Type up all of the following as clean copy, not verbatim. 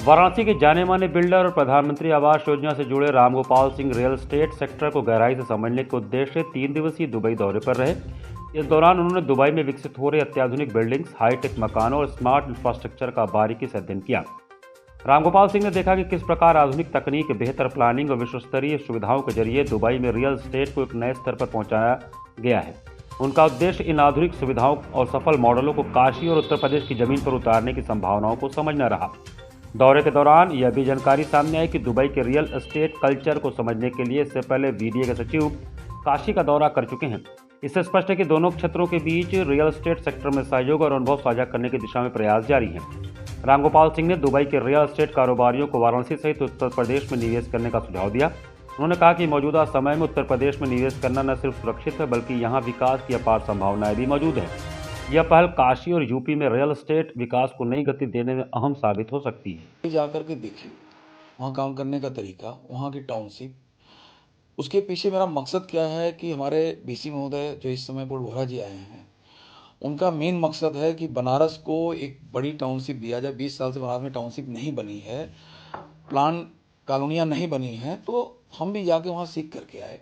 वाराणसी के जाने माने बिल्डर और प्रधानमंत्री आवास योजना से जुड़े Ramgopal Singh real estate sector को गहराई से समझने के उद्देश्य से 3 दिवसीय दुबई दौरे पर रहे। इस दौरान उन्होंने दुबई में विकसित हो रहे अत्याधुनिक बिल्डिंग्स, हाईटेक मकानों और स्मार्ट इंफ्रास्ट्रक्चर का बारीकी से अध्ययन किया। रामगोपाल सिंह ने देखा कि किस प्रकार आधुनिक तकनीक, बेहतर प्लानिंग और विश्वस्तरीय सुविधाओं के जरिए दुबई में रियल एस्टेट को एक नए स्तर पर पहुंचाया गया है। उनका उद्देश्य इन आधुनिक सुविधाओं और सफल मॉडलों को काशी और उत्तर प्रदेश की जमीन पर उतारने की संभावनाओं को समझना रहा। दौरे के दौरान यह भी जानकारी सामने आई कि दुबई के रियल एस्टेट कल्चर को समझने के लिए इससे पहले बीडीए के सचिव काशी का दौरा कर चुके हैं। इससे स्पष्ट है कि दोनों क्षेत्रों के बीच रियल एस्टेट सेक्टर में सहयोग और अनुभव साझा करने की दिशा में प्रयास जारी हैं। रामगोपाल सिंह ने दुबई के रियल एस्टेट कारोबारियों को वाराणसी सहित उत्तर प्रदेश में निवेश करने का सुझाव दिया। उन्होंने कहा कि मौजूदा समय में उत्तर प्रदेश में निवेश करना न सिर्फ सुरक्षित है बल्कि यहाँ विकास की अपार संभावनाएं भी मौजूद हैं। यह पहल काशी और यूपी में रियल एस्टेट विकास को नई गति देने में अहम साबित हो सकती है। जाकर के देखें वहाँ काम करने का तरीका, वहाँ की टाउनशिप, उसके पीछे मेरा मकसद क्या है कि हमारे बीसी महोदय जो इस समय वोरा जी आए हैं, उनका मेन मकसद है कि बनारस को एक बड़ी टाउनशिप दिया जाए। 20 साल से बनारस में टाउनशिप नहीं बनी है, प्लान कॉलोनियाँ नहीं बनी हैं, तो हम भी जाके वहाँ सीख करके आए।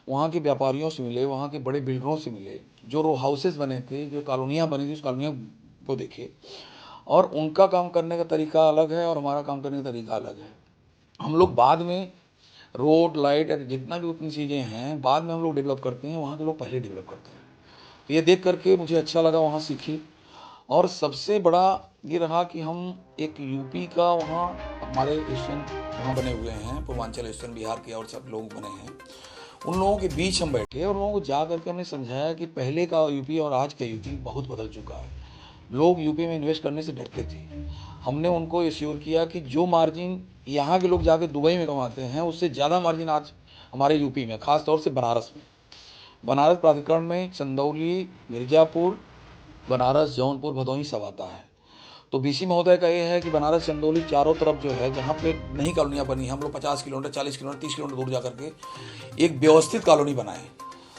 वहाँ के व्यापारियों से मिले, वहाँ के बड़े बिल्डरों से मिले, जो रो हाउसेस बने थे, जो कॉलोनियाँ बनी थी, उस कॉलोनियों को देखे। और उनका काम करने का तरीका अलग है और हमारा काम करने का तरीका अलग है। हम लोग बाद में रोड, लाइट, जितना भी उतनी चीज़ें हैं बाद में हम लोग डेवलप करते हैं, वहाँ के लोग पहले डेवलप करते हैं। तो ये देख करके मुझे अच्छा लगा, वहाँ सीखी। और सबसे बड़ा ये रहा कि हम एक यूपी का वहाँ हमारे स्टेशन वहाँ बने हुए हैं, पूर्वांचल स्टेशन बिहार के और सब लोग बने हैं, उन लोगों के बीच हम बैठे और लोगों को जा करके हमने समझाया कि पहले का यूपी और आज का यूपी बहुत बदल चुका है। लोग यूपी में इन्वेस्ट करने से डरते थे। हमने उनको एश्योर किया कि जो मार्जिन यहाँ के लोग जाके दुबई में कमाते हैं, उससे ज़्यादा मार्जिन आज हमारे यूपी में, ख़ास तौर से बनारस में, बनारस प्राधिकरण में चंदौली, मिर्ज़ापुर, बनारस, जौनपुर, भदोही सब आता है। तो बीसी महोदय का ये है कि बनारस, चंदौली चारों तरफ जो है, जहाँ पे नई कॉलोनियाँ बनी, हम लोग 50 किलोमीटर, 40 किलोमीटर, 30 किलोमीटर दूर जा करके एक व्यवस्थित कॉलोनी बनाए।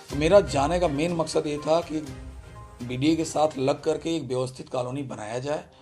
तो मेरा जाने का मेन मकसद ये था कि बीडीए के साथ लग करके एक व्यवस्थित कॉलोनी बनाया जाए